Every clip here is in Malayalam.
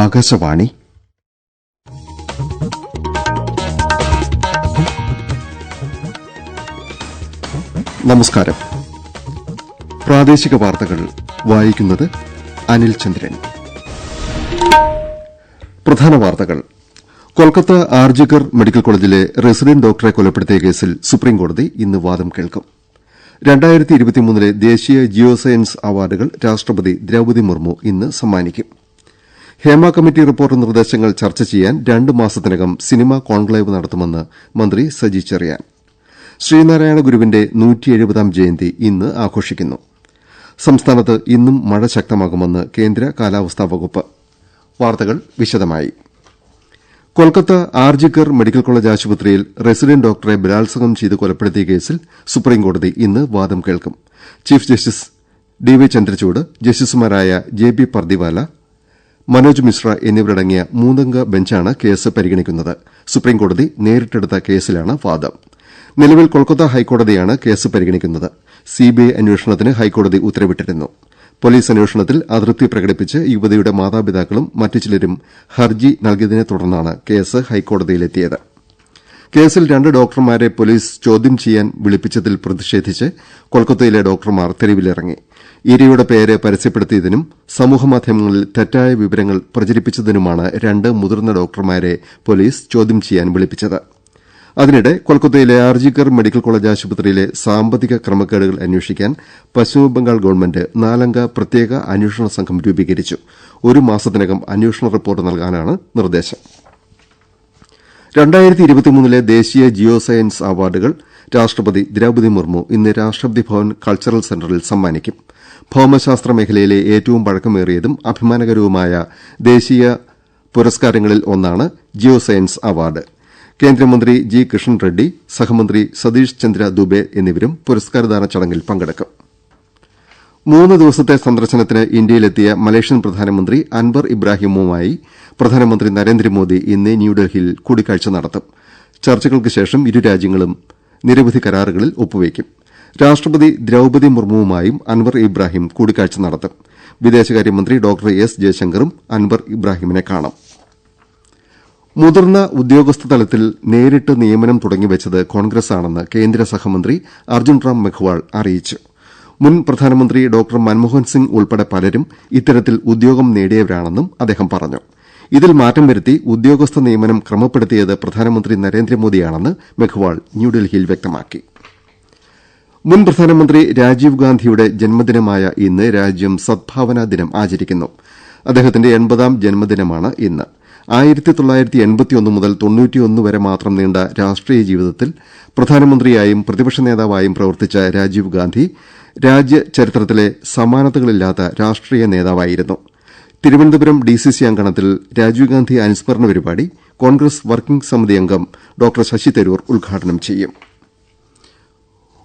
ആകാശവാണി. നമസ്കാരം. പ്രാദേശിക വാർത്തകൾ വായിക്കുന്നത് അനിൽ ചന്ദ്രൻ. പ്രധാന വാർത്തകൾ. കൊൽക്കത്ത ആർജിക്കർ മെഡിക്കൽ കോളേജിലെ റെസിഡന്റ് ഡോക്ടറെ കൊലപ്പെടുത്തിയ കേസിൽ സുപ്രീംകോടതി ഇന്ന് വാദം കേൾക്കും. 2023 ദേശീയ ജിയോ സയൻസ് അവാർഡുകൾ രാഷ്ട്രപതി ദ്രൌപദി മുർമു ഇന്ന് സമ്മാനിക്കും. ഹേമ കമ്മിറ്റി റിപ്പോർട്ട് നിർദ്ദേശങ്ങൾ ചർച്ച ചെയ്യാൻ 2 മാസത്തിനകം സിനിമാ കോൺക്ലേവ് നടത്തുമെന്ന് മന്ത്രി സജി ചെറിയാൻ. ശ്രീനാരായണ ഗുരുവിന്റെ 170ാം ജയന്തി ഇന്ന് ആഘോഷിക്കുന്നു. സംസ്ഥാനത്ത് ഇന്നും മഴ ശക്തമാകുമെന്ന് കേന്ദ്ര കാലാവസ്ഥാ വകുപ്പ്. വാർത്തകൾ വിശദമായി. കൊൽക്കത്ത ആർജിക്കർ മെഡിക്കൽ കോളേജ് ആശുപത്രിയിൽ റെസിഡന്റ് ഡോക്ടറെ ബലാത്സംഗം ചെയ്ത് കൊലപ്പെടുത്തിയ കേസിൽ സുപ്രീംകോടതി ഇന്ന് വാദം കേൾക്കും. Chief justice ഡി.വൈ. ചന്ദ്രചൂഡ്, ജസ്റ്റിസുമാരായ ജെ.ബി. പർദിവാല, മനോജ് മിശ്ര എന്നിവരടങ്ങിയ 3-അംഗ ബെഞ്ചാണ് കേസ് പരിഗണിക്കുന്നത്. സുപ്രീംകോടതി നേരിട്ടെടുത്ത കേസിലാണ് വാദം. നിലവിൽ കൊൽക്കത്ത ഹൈക്കോടതിയാണ് കേസ് പരിഗണിക്കുന്നത്. സിബിഐ അന്വേഷണത്തിന് ഹൈക്കോടതി ഉത്തരവിട്ടിരുന്നു. പോലീസ് അന്വേഷണത്തിൽ അതൃപ്തി പ്രകടിപ്പിച്ച് യുവതിയുടെ മാതാപിതാക്കളും മറ്റു ചിലരും ഹർജി നൽകിയതിനെ തുടർന്നാണ് കേസ് ഹൈക്കോടതിയിലെത്തിയത്. കേസിൽ 2 ഡോക്ടർമാരെ പോലീസ് ചോദ്യം ചെയ്യാൻ വിളിപ്പിച്ചതിൽ പ്രതിഷേധിച്ച് കൊൽക്കത്തയിലെ ഡോക്ടർമാർ തെരുവിലിറങ്ങി. ഇരയുടെ പേര് പരസ്യപ്പെടുത്തിയതിനും സമൂഹമാധ്യമങ്ങളിൽ തെറ്റായ വിവരങ്ങൾ പ്രചരിപ്പിച്ചതിനുമാണ് 2 മുതിർന്ന ഡോക്ടർമാരെ പോലീസ് ചോദ്യം ചെയ്യാൻ വിളിപ്പിച്ചത്. അതിനിടെ കൊൽക്കത്തയിലെ ആർജിക്കർ മെഡിക്കൽ കോളേജ് ആശുപത്രിയിലെ സാമ്പത്തിക ക്രമക്കേടുകൾ അന്വേഷിക്കാൻ പശ്ചിമബംഗാൾ ഗവൺമെന്റ് 4-അംഗ പ്രത്യേക അന്വേഷണ സംഘം രൂപീകരിച്ചു. 1 മാസത്തിനകം അന്വേഷണ റിപ്പോർട്ട് നൽകാനാണ് നിർദ്ദേശം. 2023 ദേശീയ ജിയോ സയൻസ് അവാർഡുകൾ രാഷ്ട്രപതി ദ്രൌപദി മുർമു ഇന്ന് രാഷ്ട്രപതി ഭവൻ കൾച്ചറൽ സെന്ററിൽ സമ്മാനിക്കും. ഭൌമശാസ്ത്ര മേഖലയിലെ ഏറ്റവും പഴക്കമേറിയതും അഭിമാനകരവുമായ ദേശീയ പുരസ്കാരങ്ങളിൽ ഒന്നാണ് ജിയോ സയൻസ് അവാർഡ്. കേന്ദ്രമന്ത്രി ജി കിഷൻ റെഡ്ഡി, സഹമന്ത്രി സതീഷ് ചന്ദ്ര ദുബെ എന്നിവരും പുരസ്കാരദാന ചടങ്ങിൽ പങ്കെടുക്കും. 3 ദിവസത്തെ സന്ദർശനത്തിന് ഇന്ത്യയിലെത്തിയ മലേഷ്യൻ പ്രധാനമന്ത്രി അൻവർ ഇബ്രാഹിമുമായി പ്രധാനമന്ത്രി നരേന്ദ്രമോദി ഇന്ന് ന്യൂഡൽഹിയിൽ കൂടിക്കാഴ്ച നടത്തും. ചർച്ചകൾക്ക് ശേഷം ഇരു രാജ്യങ്ങളും നിരവധി കരാറുകളിൽ ഒപ്പുവയ്ക്കും. രാഷ്ട്രപതി ദ്രൌപദി മുർമുവുമായും അൻവർ ഇബ്രാഹിം കൂടിക്കാഴ്ച നടത്തും. വിദേശകാര്യമന്ത്രി ഡോക്ടർ എസ് ജയശങ്കറും അൻവർ ഇബ്രാഹിമിനെ കാണും. മുതിർന്ന ഉദ്യോഗസ്ഥ തലത്തിൽ നേരിട്ട് നിയമനം തുടങ്ങിവച്ചത് കോൺഗ്രസാണെന്ന് കേന്ദ്ര സഹമന്ത്രി അർജുൻ റാം മെഘ്വാൾ അറിയിച്ചു. മുൻ പ്രധാനമന്ത്രി ഡോക്ടർ മൻമോഹൻ സിംഗ് ഉൾപ്പെടെ പലരും ഇത്തരത്തിൽ ഉദ്യോഗം നേടിയവരാണെന്നും അദ്ദേഹം പറഞ്ഞു. ഇതിൽ മാറ്റം വരുത്തി ഉദ്യോഗസ്ഥ നിയമനം ക്രമപ്പെടുത്തിയത് പ്രധാനമന്ത്രി നരേന്ദ്രമോദിയാണെന്ന് മെഘ്വാൾ ന്യൂഡൽഹിയിൽ വ്യക്തമാക്കി. മുൻ പ്രധാനമന്ത്രി രാജീവ് ഗാന്ധിയുടെ ജന്മദിനമായ ഇന്ന് രാജ്യം സദ്ഭാവനാ ദിനം ആചരിക്കുന്നു. അദ്ദേഹത്തിന്റെ 80ാം ജന്മദിനമാണ് ഇന്ന്. 1981 മുതൽ 91 വരെ മാത്രം നീണ്ട രാഷ്ട്രീയ ജീവിതത്തിൽ പ്രധാനമന്ത്രിയായും പ്രതിപക്ഷ നേതാവായും പ്രവർത്തിച്ച രാജീവ് ഗാന്ധി രാജ്യചരിത്രത്തിലെ സമാനതകളില്ലാത്ത രാഷ്ട്രീയ നേതാവായിരുന്നു. തിരുവനന്തപുരം ഡിസിസി അങ്കണത്തിൽ രാജീവ് ഗാന്ധി അനുസ്മരണ പരിപാടി കോൺഗ്രസ് വർക്കിംഗ് സമിതി അംഗം ഡോക്ടർ ശശി തരൂർ ഉദ്ഘാടനം ചെയ്യും.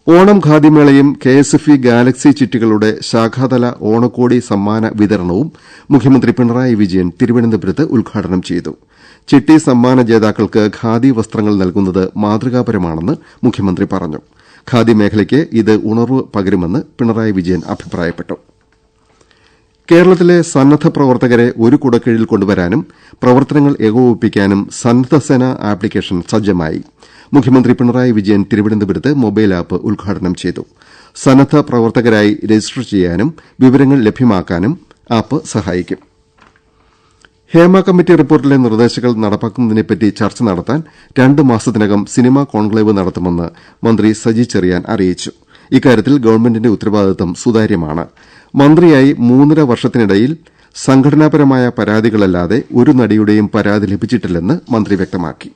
ഓണം ഖാദിമേളയും കെഎസ്എഫ്ഇ ഗാലക്സി ചിട്ടികളുടെ ശാഖാതല ഓണക്കോടി സമ്മാന വിതരണവും മുഖ്യമന്ത്രി പിണറായി വിജയൻ തിരുവനന്തപുരത്ത് ഉദ്ഘാടനം ചെയ്തു. ചിട്ടി സമ്മാന ജേതാക്കൾക്ക് ഖാദി വസ്ത്രങ്ങൾ നൽകുന്നത് മാതൃകാപരമാണെന്ന് മുഖ്യമന്ത്രി പറഞ്ഞു. ഖാദി മേഖലയ്ക്ക് ഇത് ഉണർവ് പകരുമെന്ന് പിണറായി വിജയൻ അഭിപ്രായപ്പെട്ടു. കേരളത്തിലെ സന്നദ്ധ പ്രവർത്തകരെ ഒരു കുടക്കീഴിൽ കൊണ്ടുവരാനും പ്രവർത്തനങ്ങൾ ഏകോപിപ്പിക്കാനും സന്നദ്ധസേന ആപ്ലിക്കേഷൻ സജ്ജമായി. മുഖ്യമന്ത്രി പിണറായി വിജയൻ തിരുവനന്തപുരത്ത് മൊബൈൽ ആപ്പ് ഉദ്ഘാടനം ചെയ്തു. സന്നദ്ധ പ്രവർത്തകരായി രജിസ്റ്റർ ചെയ്യാനും വിവരങ്ങൾ ലഭ്യമാക്കാനും ആപ്പ് സഹായിക്കും. ഹേമ കമ്മിറ്റി റിപ്പോർട്ടിലെ നിർദ്ദേശങ്ങൾ നടപ്പാക്കുന്നതിനെപ്പറ്റി ചർച്ച നടത്താൻ 2 മാസത്തിനകം സിനിമാ കോൺക്ലേവ് നടത്തുമെന്ന് മന്ത്രി സജി ചെറിയാൻ അറിയിച്ചു. ഇക്കാര്യത്തിൽ ഗവൺമെന്റിന്റെ ഉത്തരവാദിത്തം സുതാര്യമാണ്. മന്ത്രിയായി 3.5 വർഷത്തിനിടയിൽ സംഘടനാപരമായ പരാതികളല്ലാതെ ഒരു നടിയുടെയും പരാതി ലഭിച്ചിട്ടില്ലെന്ന് മന്ത്രി വ്യക്തമാക്കി.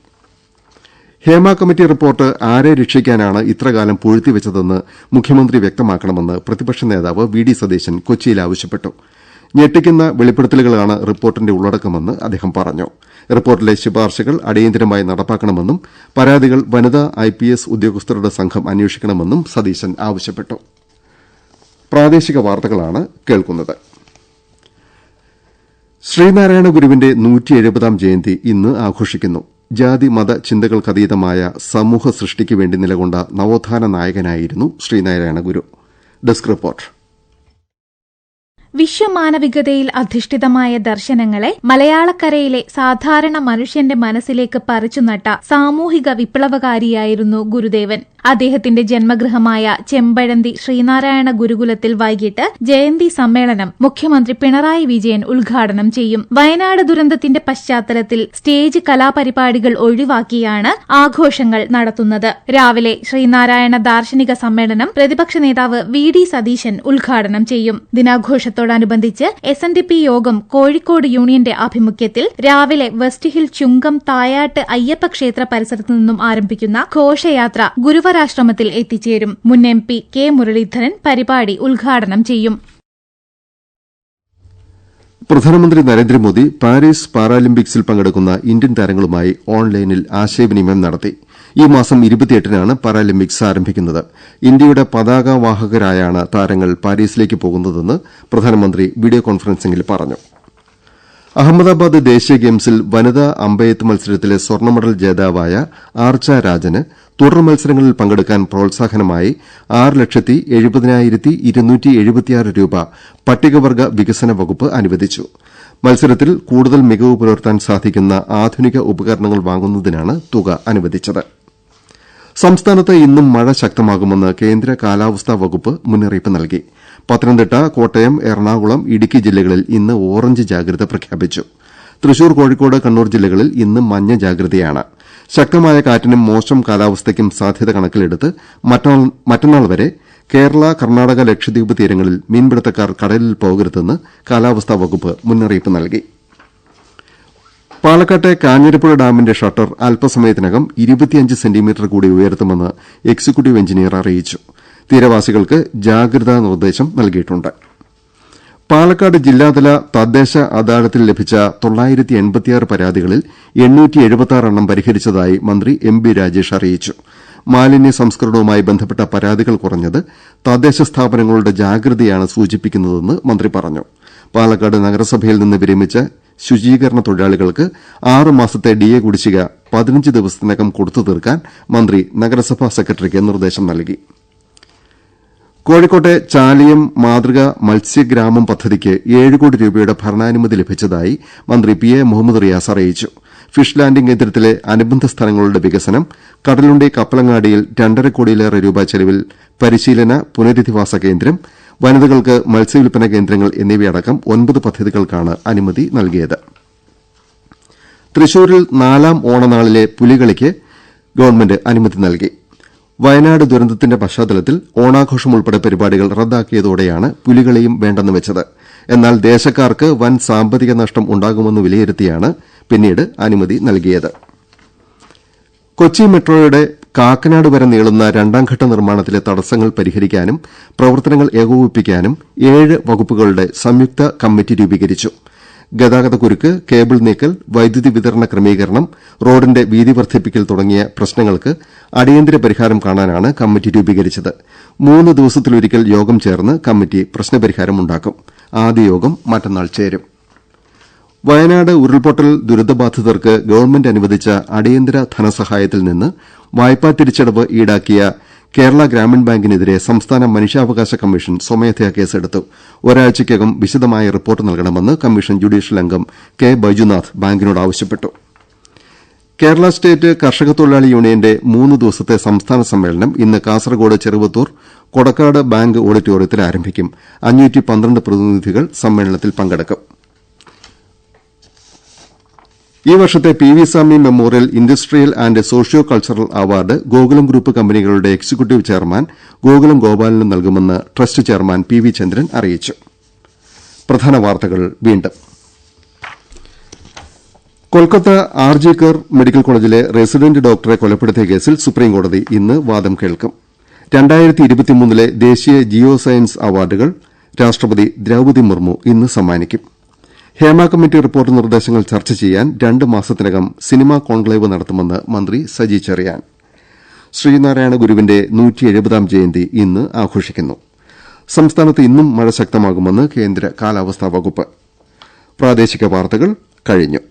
ഹേമ കമ്മിറ്റി റിപ്പോർട്ട് ആരെ രക്ഷിക്കാനാണ് ഇത്രകാലം പൂഴ്ത്തിവെച്ചതെന്ന് മുഖ്യമന്ത്രി വ്യക്തമാക്കണമെന്ന് പ്രതിപക്ഷ നേതാവ് വി ഡി സതീശൻ കൊച്ചിയിൽ ആവശ്യപ്പെട്ടു. ഞെട്ടിക്കുന്ന വെളിപ്പെടുത്തലുകളാണ് റിപ്പോർട്ടിന്റെ ഉള്ളടക്കമെന്ന് അദ്ദേഹം പറഞ്ഞു. റിപ്പോർട്ടിലെ ശുപാർശകൾ അടിയന്തരമായി നടപ്പാക്കണമെന്നും പരാതികൾ വനിതാ IPS ഉദ്യോഗസ്ഥരുടെ സംഘം അന്വേഷിക്കണമെന്നും സതീശൻ ആവശ്യപ്പെട്ടു. പ്രാദേശിക വാർത്തകളാണ് കേൾക്കുന്നത്. ശ്രീനാരായണ ഗുരുവിന്റെ 170ാം ജയന്തി ഇന്ന് ആഘോഷിക്കുന്നു. ജാതി മത ചിന്തകൾക്കതീതമായ സമൂഹ സൃഷ്ടിക്ക് വേണ്ടി നിലകൊണ്ട നവോത്ഥാന നായകനായിരുന്നു ശ്രീനാരായണ ഗുരു. Desk report. വിശ്വമാനവികതയിൽ അധിഷ്ഠിതമായ ദർശനങ്ങളെ മലയാളക്കരയിലെ സാധാരണ മനുഷ്യന്റെ മനസ്സിലേക്ക് പറിച്ചുനട്ട സാമൂഹിക വിപ്ലവകാരിയായിരുന്നു ഗുരുദേവൻ. അദ്ദേഹത്തിന്റെ ജന്മഗൃഹമായ ചെമ്പഴന്തി ശ്രീനാരായണ ഗുരുകുലത്തിൽ വൈകിട്ട് ജയന്തി സമ്മേളനം മുഖ്യമന്ത്രി പിണറായി വിജയൻ ഉദ്ഘാടനം ചെയ്യും. വയനാട് ദുരന്തത്തിന്റെ പശ്ചാത്തലത്തിൽ സ്റ്റേജ് കലാപരിപാടികൾ ഒഴിവാക്കിയാണ് ആഘോഷങ്ങൾ നടത്തുന്നത്. രാവിലെ ശ്രീനാരായണ ദാർശനിക സമ്മേളനം പ്രതിപക്ഷ നേതാവ് വി.ഡി. സതീശൻ ഉദ്ഘാടനം ചെയ്യും. ദിനാഘോഷത്തോടനുബന്ധിച്ച് SNDP യോഗം കോഴിക്കോട് യൂണിയന്റെ ആഭിമുഖ്യത്തിൽ രാവിലെ വെസ്റ്റ് ഹിൽ ചുങ്കം തായാട്ട് അയ്യപ്പ ക്ഷേത്ര പരിസരത്തു നിന്നും ആരംഭിക്കുന്ന ഘോഷയാത്ര ഗുരുവരാശ്രമത്തിൽ എത്തിച്ചേരും. മുൻ MP കെ മുരളീധരൻ പരിപാടി ഉദ്ഘാടനം ചെയ്യും. പ്രധാനമന്ത്രി നരേന്ദ്രമോദി പാരീസ് പാരാലിമ്പിക്സിൽ പങ്കെടുക്കുന്ന ഇന്ത്യൻ താരങ്ങളുമായി ഓൺലൈനിൽ ആശയവിനിമയം നടത്തി. ഈ മാസം 28-നാണ് പാരാലിമ്പിക്സ് ആരംഭിക്കുന്നത്. ഇന്ത്യയുടെ പതാകവാഹകരായാണ് താരങ്ങൾ പാരീസിലേക്ക് പോകുന്നതെന്ന് പ്രധാനമന്ത്രി വീഡിയോ കോൺഫറൻസിംഗിൽ പറഞ്ഞു. അഹമ്മദാബാദ് ദേശീയ ഗെയിംസിൽ വനിതാ അമ്പെയ്ത്ത് മത്സരത്തിലെ സ്വർണ്ണ മെഡൽ ജേതാവായ ആർച്ച രാജന് തുടർ മത്സരങ്ങളിൽ പങ്കെടുക്കാൻ പ്രോത്സാഹനമായി 6,70,276 രൂപ പട്ടികവർഗ വികസന വകുപ്പ് അനുവദിച്ചു. മത്സരത്തിൽ കൂടുതൽ മികവ് പുലർത്താൻ സാധിക്കുന്ന ആധുനിക ഉപകരണങ്ങൾ വാങ്ങുന്നതിനാണ് തുക അനുവദിച്ചത്. സംസ്ഥാനത്ത് ഇന്നും മഴ ശക്തമാകുമെന്ന് കേന്ദ്ര കാലാവസ്ഥാ വകുപ്പ് മുന്നറിയിപ്പ് നൽകി. പത്തനംതിട്ട, കോട്ടയം, എറണാകുളം, ഇടുക്കി ജില്ലകളിൽ ഇന്ന് ഓറഞ്ച് ജാഗ്രത പ്രഖ്യാപിച്ചു. തൃശൂർ, കോഴിക്കോട്, കണ്ണൂർ ജില്ലകളിൽ ഇന്ന് മഞ്ഞ ജാഗ്രതയാണ്. ശക്തമായ കാറ്റിനും മോശം കാലാവസ്ഥയ്ക്കും സാധ്യത കണക്കിലെടുത്ത് മറ്റന്നാൾ വരെ കേരള, കർണാടക, ലക്ഷദ്വീപ് തീരങ്ങളിൽ മീൻപിടുത്തക്കാർ കടലിൽ പോകരുതെന്ന് കാലാവസ്ഥാ വകുപ്പ് മുന്നറിയിപ്പ് നൽകി. പാലക്കാട്ടെ കാഞ്ഞിരപ്പുഴ ഡാമിന്റെ ഷട്ടർ അല്പസമയത്തിനകം 25 സെന്റിമീറ്റർ കൂടി ഉയർത്തുമെന്ന് എക്സിക്യൂട്ടീവ് എഞ്ചിനീയർ അറിയിച്ചു. തീരവാസികൾക്ക് ജാഗ്രതാ നിർദ്ദേശം നൽകിയിട്ടുണ്ട്. പാലക്കാട് ജില്ലാതല തദ്ദേശ അദാലത്തിൽ ലഭിച്ച 986 പരാതികളിൽ 876 എണ്ണം പരിഹരിച്ചതായി മന്ത്രി MB രാജേഷ് അറിയിച്ചു. മാലിന്യ സംസ്കരണവുമായി ബന്ധപ്പെട്ട പരാതികൾ കുറഞ്ഞത് തദ്ദേശ സ്ഥാപനങ്ങളുടെ ജാഗ്രതയാണ് സൂചിപ്പിക്കുന്നതെന്ന് മന്ത്രി പറഞ്ഞു. പാലക്കാട് നഗരസഭയിൽ നിന്ന് വിരമിച്ച ശുചീകരണ തൊഴിലാളികൾക്ക് 6 മാസത്തെ DA കുടിശ്ശിക 15 ദിവസത്തിനകം കൊടുത്തു തീർക്കാൻ മന്ത്രി നഗരസഭാ സെക്രട്ടറിക്ക് നിർദ്ദേശം നൽകി. കോഴിക്കോട്ടെ ചാലിയം മാതൃക മത്സ്യഗ്രാമം പദ്ധതിക്ക് 7 കോടി രൂപയുടെ ഭരണാനുമതി ലഭിച്ചതായി മന്ത്രി PA മുഹമ്മദ് റിയാസ് അറിയിച്ചു. ഫിഷ് ലാൻഡിംഗ് കേന്ദ്രത്തിലെ അനുബന്ധ സ്ഥലങ്ങളുടെ വികസനം, കടലുണ്ടി കപ്പലങ്ങാടിയിൽ 2.5 കോടിയിലേറെ രൂപ ചെലവിൽ പരിശീലന പുനരധിവാസ കേന്ദ്രം, വനിതകൾക്ക് മത്സ്യവില്പന കേന്ദ്രങ്ങൾ എന്നിവയടക്കം 9 പദ്ധതികൾക്കാണ് അനുമതി നൽകിയത്. തൃശൂരിൽ 4ാം ഓണനാളിലെ പുലികളിക്ക് ഗവൺമെന്റ് അനുമതി നൽകി. വയനാട് ദുരന്തത്തിന്റെ പശ്ചാത്തലത്തിൽ ഓണാഘോഷം ഉൾപ്പെടെ പരിപാടികൾ റദ്ദാക്കിയതോടെയാണ് പുലികളിയും വേണ്ടെന്ന് വെച്ചത്. എന്നാൽ ദേശക്കാർക്ക് വൻ സാമ്പത്തിക നഷ്ടം ഉണ്ടാകുമെന്ന് വിലയിരുത്തിയാണ് പിന്നീട് അനുമതി നൽകിയത്. കൊച്ചി മെട്രോയുടെ കാക്കനാട് വരെ നീളുന്ന 2ാംഘട്ട നിർമ്മാണത്തിലെ തടസ്സങ്ങൾ പരിഹരിക്കാനും പ്രവർത്തനങ്ങൾ ഏകോപിപ്പിക്കാനും 7 വകുപ്പുകളുടെ സംയുക്ത കമ്മിറ്റി രൂപീകരിച്ചു. ഗതാഗതക്കുരുക്ക്, കേബിൾ നീക്കൽ, വൈദ്യുതി വിതരണ ക്രമീകരണം, റോഡിന്റെ വീതി വർദ്ധിപ്പിക്കൽ തുടങ്ങിയ പ്രശ്നങ്ങൾക്ക് അടിയന്തര പരിഹാരം കാണാനാണ് കമ്മിറ്റി രൂപീകരിച്ചത്. 3 ദിവസത്തിലൊരിക്കൽ യോഗം ചേർന്ന് കമ്മിറ്റി പ്രശ്നപരിഹാരമുണ്ടാക്കും. ആദ്യ യോഗം മറ്റന്നാൾ ചേരും. വയനാട് ഉരുൾപൊട്ടൽ ദുരിതബാധിതർക്ക് ഗവൺമെന്റ് അനുവദിച്ച അടിയന്തര ധനസഹായത്തിൽ നിന്ന് വായ്പാ തിരിച്ചടവ് ഈടാക്കിയ കേരള ഗ്രാമീൺ ബാങ്കിനെതിരെ സംസ്ഥാന മനുഷ്യാവകാശ കമ്മീഷൻ സ്വമേധയാ കേസെടുത്തു. ഒരാഴ്ചയ്ക്കകം വിശദമായ റിപ്പോർട്ട് നൽകണമെന്ന് കമ്മീഷൻ ജുഡീഷ്യൽ അംഗം കെ ബൈജുനാഥ് ബാങ്കിനോട് ആവശ്യപ്പെട്ടു. കേരള സ്റ്റേറ്റ് കർഷക തൊഴിലാളി യൂണിയന്റെ 3 ദിവസത്തെ സംസ്ഥാന സമ്മേളനം ഇന്ന് കാസർകോട് ചെറുവത്തൂർ കൊടക്കാട് ബാങ്ക് ഓഡിറ്റോറിയത്തിൽ ആരംഭിക്കും. 512 പ്രതിനിധികൾ സമ്മേളനത്തിൽ പങ്കെടുക്കും. ഈ വർഷത്തെ PV Swami memorial industrial and socio cultural award Gokulam group കമ്പനികളുടെ എക്സിക്യൂട്ടീവ് ചെയർമാൻ ഗോകുലം ഗോപാലിന് നൽകുമെന്ന് ട്രസ്റ്റ് ചെയർമാൻ PV ചന്ദ്രൻ അറിയിച്ചു. പ്രധാന വാർത്തകൾ വീണ്ടും. കൊൽക്കത്ത RG കർ മെഡിക്കൽ കോളേജിലെ റെസിഡന്റ് ഡോക്ടറെ കൊലപ്പെടുത്തിയ കേസിൽ സുപ്രീംകോടതി ഇന്ന് വാദം കേൾക്കും. 2023 ദേശീയ ജിയോ സയൻസ് അവാർഡുകൾ രാഷ്ട്രപതി ദ്രൌപദി മുർമു ഇന്ന് സമ്മാനിക്കും. ഹേമ കമ്മിറ്റി റിപ്പോർട്ട് നിർദ്ദേശങ്ങൾ ചർച്ച ചെയ്യാൻ 2 മാസത്തിനകം സിനിമാ കോൺക്ലേവ് നടത്തുമെന്ന് മന്ത്രി സജി ചെറിയാൻ. ശ്രീനാരായണ ഗുരുവിന്റെ 170ാം ജയന്തി ഇന്ന് ആഘോഷിക്കുന്നു. സംസ്ഥാനത്ത് ഇന്നും മഴ ശക്തമാകുമെന്ന് കേന്ദ്ര കാലാവസ്ഥാ വകുപ്പ്. പ്രാദേശിക വാർത്തകൾ കഴിഞ്ഞു.